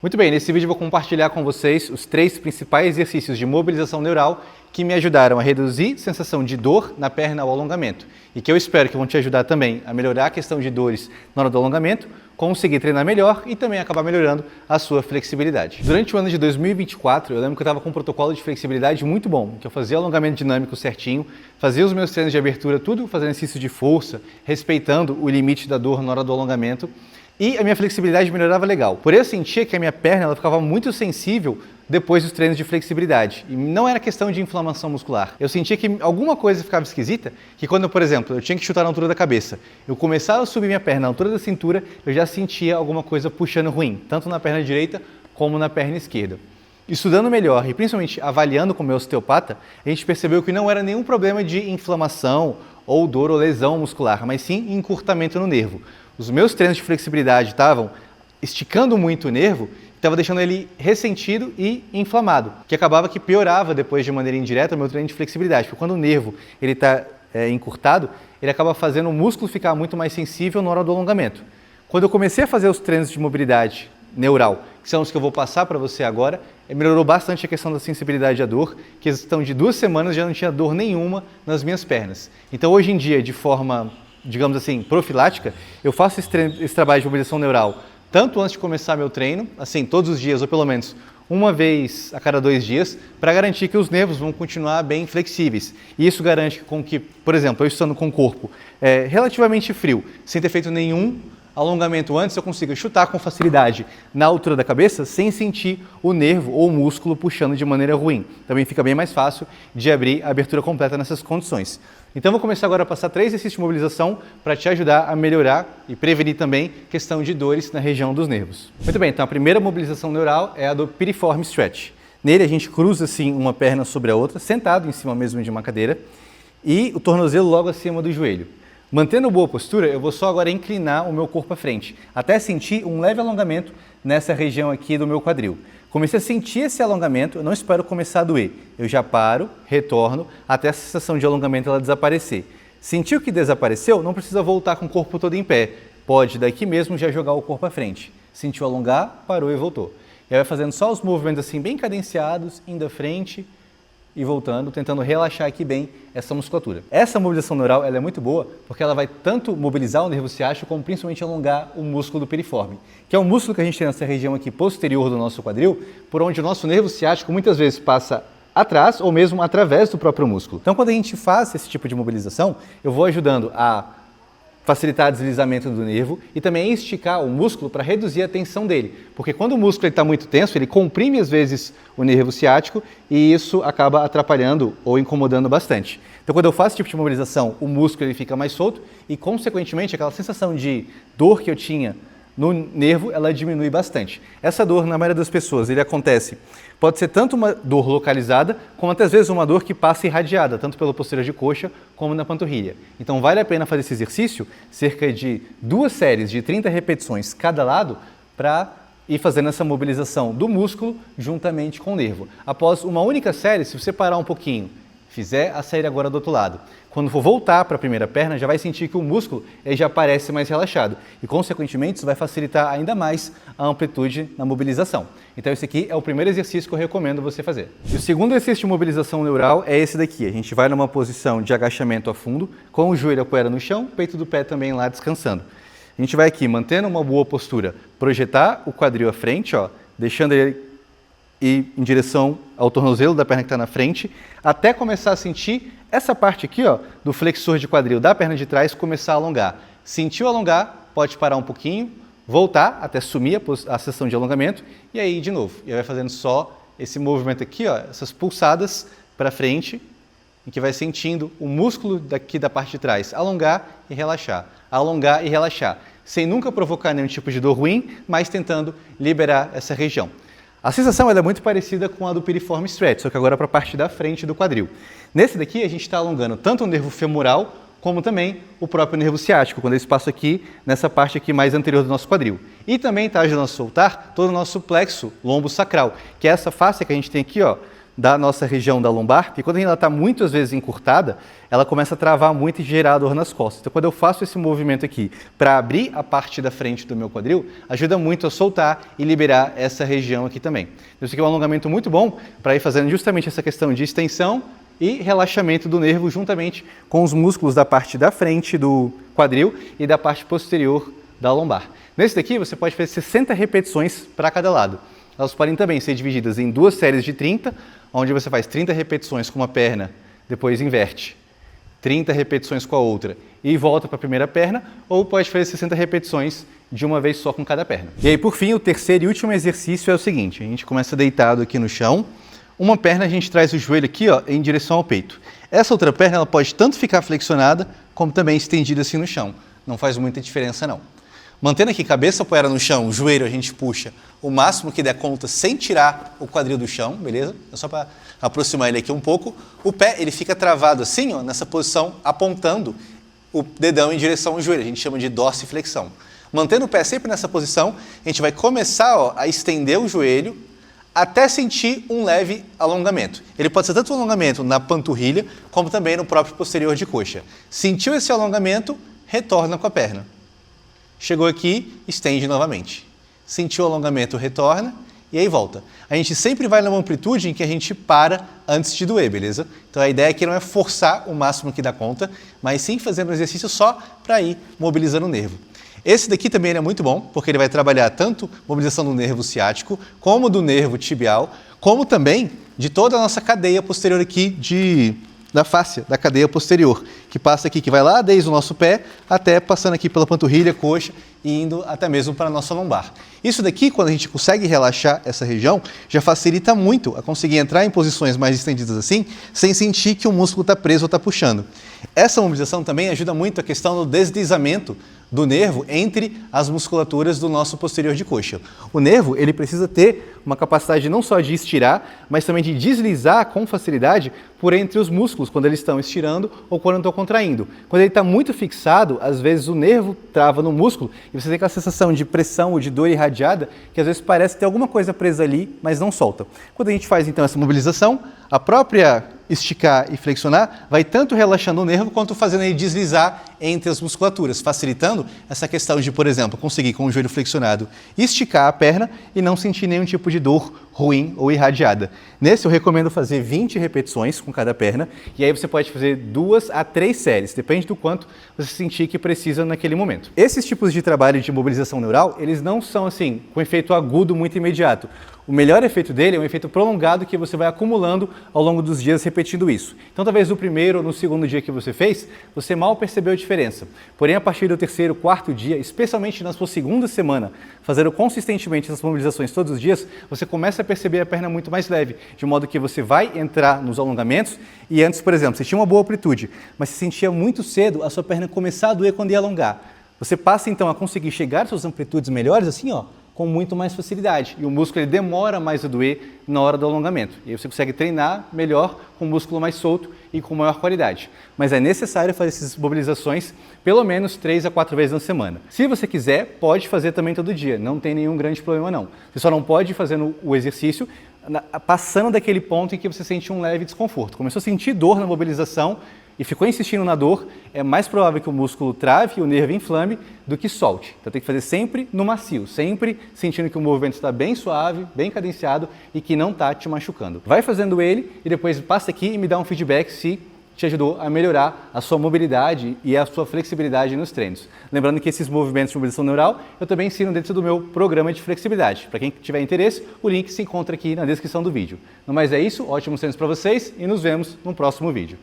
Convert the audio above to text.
Muito bem, nesse vídeo eu vou compartilhar com vocês os 3 principais exercícios de mobilização neural que me ajudaram a reduzir a sensação de dor na perna ao alongamento e que eu espero que vão te ajudar também a melhorar a questão de dores na hora do alongamento, conseguir treinar melhor e também acabar melhorando a sua flexibilidade. Durante o ano de 2024, eu lembro que eu estava com um protocolo de flexibilidade muito bom, que eu fazia alongamento dinâmico certinho, fazia os meus treinos de abertura, tudo fazendo exercício de força, respeitando o limite da dor na hora do alongamento. E a minha flexibilidade melhorava legal. Porém, eu sentia que a minha perna ela ficava muito sensível depois dos treinos de flexibilidade. E não era questão de inflamação muscular. Eu sentia que alguma coisa ficava esquisita, que quando, por exemplo, eu tinha que chutar na altura da cabeça, eu começava a subir minha perna na altura da cintura, eu já sentia alguma coisa puxando ruim, tanto na perna direita como na perna esquerda. Estudando melhor e principalmente avaliando com o meu osteopata, a gente percebeu que não era nenhum problema de inflamação ou dor ou lesão muscular, mas sim encurtamento no nervo. Os meus treinos de flexibilidade estavam esticando muito o nervo, estava deixando ele ressentido e inflamado, que acabava que piorava depois de maneira indireta o meu treino de flexibilidade, porque quando o nervo está encurtado, ele acaba fazendo o músculo ficar muito mais sensível na hora do alongamento. Quando eu comecei a fazer os treinos de mobilidade neural, que são os que eu vou passar para você agora, melhorou bastante a questão da sensibilidade à dor, que em questão de 2 semanas já não tinha dor nenhuma nas minhas pernas. Então hoje em dia, de forma, digamos assim, profilática, eu faço esse trabalho de mobilização neural tanto antes de começar meu treino, assim, todos os dias, ou pelo menos uma vez a cada 2 dias, para garantir que os nervos vão continuar bem flexíveis. E isso garante com que, por exemplo, eu estando com o corpo relativamente frio, sem ter feito nenhum alongamento antes, eu consigo chutar com facilidade na altura da cabeça sem sentir o nervo ou o músculo puxando de maneira ruim. Também fica bem mais fácil de abrir a abertura completa nessas condições. Então vou começar agora a passar 3 exercícios de mobilização para te ajudar a melhorar e prevenir também questão de dores na região dos nervos. Muito bem, então a primeira mobilização neural é a do piriforme stretch. Nele a gente cruza assim uma perna sobre a outra, sentado em cima mesmo de uma cadeira e o tornozelo logo acima do joelho. Mantendo boa postura, eu vou só agora inclinar o meu corpo à frente, até sentir um leve alongamento nessa região aqui do meu quadril. Comecei a sentir esse alongamento, eu não espero começar a doer. Eu já paro, retorno, até a sensação de alongamento ela desaparecer. Sentiu que desapareceu, não precisa voltar com o corpo todo em pé. Pode daqui mesmo já jogar o corpo à frente. Sentiu alongar, parou e voltou. E aí vai fazendo só os movimentos assim bem cadenciados, indo à frente e voltando, tentando relaxar aqui bem essa musculatura. Essa mobilização neural ela é muito boa porque ela vai tanto mobilizar o nervo ciático como principalmente alongar o músculo do piriforme, que é um músculo que a gente tem nessa região aqui posterior do nosso quadril, por onde o nosso nervo ciático muitas vezes passa atrás ou mesmo através do próprio músculo. Então quando a gente faz esse tipo de mobilização, eu vou ajudando a facilitar o deslizamento do nervo e também esticar o músculo para reduzir a tensão dele. Porque quando o músculo está muito tenso, ele comprime às vezes o nervo ciático e isso acaba atrapalhando ou incomodando bastante. Então quando eu faço esse tipo de mobilização, o músculo ele fica mais solto e consequentemente aquela sensação de dor que eu tinha no nervo, ela diminui bastante. Essa dor, na maioria das pessoas, ele acontece, pode ser tanto uma dor localizada, como até às vezes uma dor que passa irradiada, tanto pela posterior de coxa como na panturrilha. Então vale a pena fazer esse exercício, cerca de 2 séries de 30 repetições cada lado, para ir fazendo essa mobilização do músculo juntamente com o nervo. Após uma única série, se você parar um pouquinho, fizer a série agora do outro lado, quando for voltar para a primeira perna, já vai sentir que o músculo já parece mais relaxado e, consequentemente, isso vai facilitar ainda mais a amplitude na mobilização. Então, esse aqui é o primeiro exercício que eu recomendo você fazer. E o segundo exercício de mobilização neural é esse daqui. A gente vai numa posição de agachamento a fundo, com o joelho apoiado no chão, peito do pé também lá descansando. A gente vai aqui, mantendo uma boa postura, projetar o quadril à frente, ó, deixando ele ir em direção ao tornozelo da perna que está na frente, até começar a sentir essa parte aqui, ó, do flexor de quadril da perna de trás começar a alongar. Sentiu alongar, pode parar um pouquinho, voltar até sumir a seção de alongamento e aí de novo. E aí vai fazendo só esse movimento aqui, ó, essas pulsadas para frente, em que vai sentindo o músculo daqui da parte de trás alongar e relaxar, sem nunca provocar nenhum tipo de dor ruim, mas tentando liberar essa região. A sensação é muito parecida com a do piriforme stretch, só que agora para a parte da frente do quadril. Nesse daqui a gente está alongando tanto o nervo femoral como também o próprio nervo ciático, quando eles passam aqui nessa parte aqui mais anterior do nosso quadril. E também está ajudando a soltar todo o nosso plexo lombo-sacral, que é essa face que a gente tem aqui, ó, da nossa região da lombar, porque quando ela está muitas vezes encurtada, ela começa a travar muito e gerar dor nas costas. Então, quando eu faço esse movimento aqui para abrir a parte da frente do meu quadril, ajuda muito a soltar e liberar essa região aqui também. Então, isso aqui é um alongamento muito bom para ir fazendo justamente essa questão de extensão e relaxamento do nervo juntamente com os músculos da parte da frente do quadril e da parte posterior da lombar. Nesse daqui, você pode fazer 60 repetições para cada lado. Elas podem também ser divididas em 2 séries de 30, onde você faz 30 repetições com uma perna, depois inverte, 30 repetições com a outra e volta para a primeira perna, ou pode fazer 60 repetições de uma vez só com cada perna. E aí, por fim, o terceiro e último exercício é o seguinte: a gente começa deitado aqui no chão, uma perna a gente traz o joelho aqui, ó, em direção ao peito. Essa outra perna ela pode tanto ficar flexionada, como também estendida assim no chão. Não faz muita diferença não. Mantendo aqui cabeça apoiada no chão, o joelho a gente puxa o máximo que der conta sem tirar o quadril do chão, beleza? É só para aproximar ele aqui um pouco. O pé ele fica travado assim, ó, nessa posição, apontando o dedão em direção ao joelho. A gente chama de dorsiflexão. Mantendo o pé sempre nessa posição, a gente vai começar, ó, a estender o joelho até sentir um leve alongamento. Ele pode ser tanto um alongamento na panturrilha, como também no próprio posterior de coxa. Sentiu esse alongamento, retorna com a perna. Chegou aqui, estende novamente. Sentiu o alongamento, retorna e aí volta. A gente sempre vai numa amplitude em que a gente para antes de doer, beleza? Então a ideia aqui não é forçar o máximo que dá conta, mas sim fazer um exercício só para ir mobilizando o nervo. Esse daqui também é muito bom, porque ele vai trabalhar tanto mobilização do nervo ciático, como do nervo tibial, como também de toda a nossa cadeia posterior aqui da fáscia, da cadeia posterior, que passa aqui, que vai lá desde o nosso pé, até passando aqui pela panturrilha, coxa e indo até mesmo para a nossa lombar. Isso daqui, quando a gente consegue relaxar essa região, já facilita muito a conseguir entrar em posições mais estendidas assim, sem sentir que o músculo está preso ou está puxando. Essa mobilização também ajuda muito a questão do deslizamento do nervo entre as musculaturas do nosso posterior de coxa. O nervo ele precisa ter uma capacidade não só de estirar, mas também de deslizar com facilidade por entre os músculos, quando eles estão estirando ou quando estão contraindo. Quando ele está muito fixado, às vezes o nervo trava no músculo e você tem aquela sensação de pressão ou de dor irradiada, que às vezes parece ter alguma coisa presa ali, mas não solta. Quando a gente faz então essa mobilização, a própria esticar e flexionar vai tanto relaxando o nervo quanto fazendo ele deslizar entre as musculaturas, facilitando essa questão de, por exemplo, conseguir com o joelho flexionado esticar a perna e não sentir nenhum tipo de dor ruim ou irradiada. Nesse eu recomendo fazer 20 repetições com cada perna e aí você pode fazer 2 a 3 séries, depende do quanto você sentir que precisa naquele momento. Esses tipos de trabalho de mobilização neural, eles não são assim, com efeito agudo muito imediato. O melhor efeito dele é um efeito prolongado que você vai acumulando ao longo dos dias repetindo isso. Então talvez no primeiro ou no segundo dia que você fez, você mal percebeu a diferença. Porém, a partir do terceiro, quarto dia, especialmente na sua segunda semana, fazendo consistentemente essas mobilizações todos os dias, você começa a perceber a perna muito mais leve, de modo que você vai entrar nos alongamentos e antes, por exemplo, você tinha uma boa amplitude, mas se sentia muito cedo a sua perna começar a doer quando ia alongar. Você passa então a conseguir chegar às suas amplitudes melhores assim, ó, com muito mais facilidade. E o músculo ele demora mais a doer na hora do alongamento. E aí você consegue treinar melhor com o músculo mais solto e com maior qualidade. Mas é necessário fazer essas mobilizações pelo menos 3 a 4 vezes na semana. Se você quiser, pode fazer também todo dia. Não tem nenhum grande problema não. Você só não pode ir fazendo o exercício passando daquele ponto em que você sente um leve desconforto. Começou a sentir dor na mobilização e ficou insistindo na dor, é mais provável que o músculo trave e o nervo inflame do que solte. Então tem que fazer sempre no macio, sempre sentindo que o movimento está bem suave, bem cadenciado e que não está te machucando. Vai fazendo ele e depois passa aqui e me dá um feedback se te ajudou a melhorar a sua mobilidade e a sua flexibilidade nos treinos. Lembrando que esses movimentos de mobilização neural eu também ensino dentro do meu programa de flexibilidade. Para quem tiver interesse, o link se encontra aqui na descrição do vídeo. No mais é isso, ótimos treinos para vocês e nos vemos no próximo vídeo.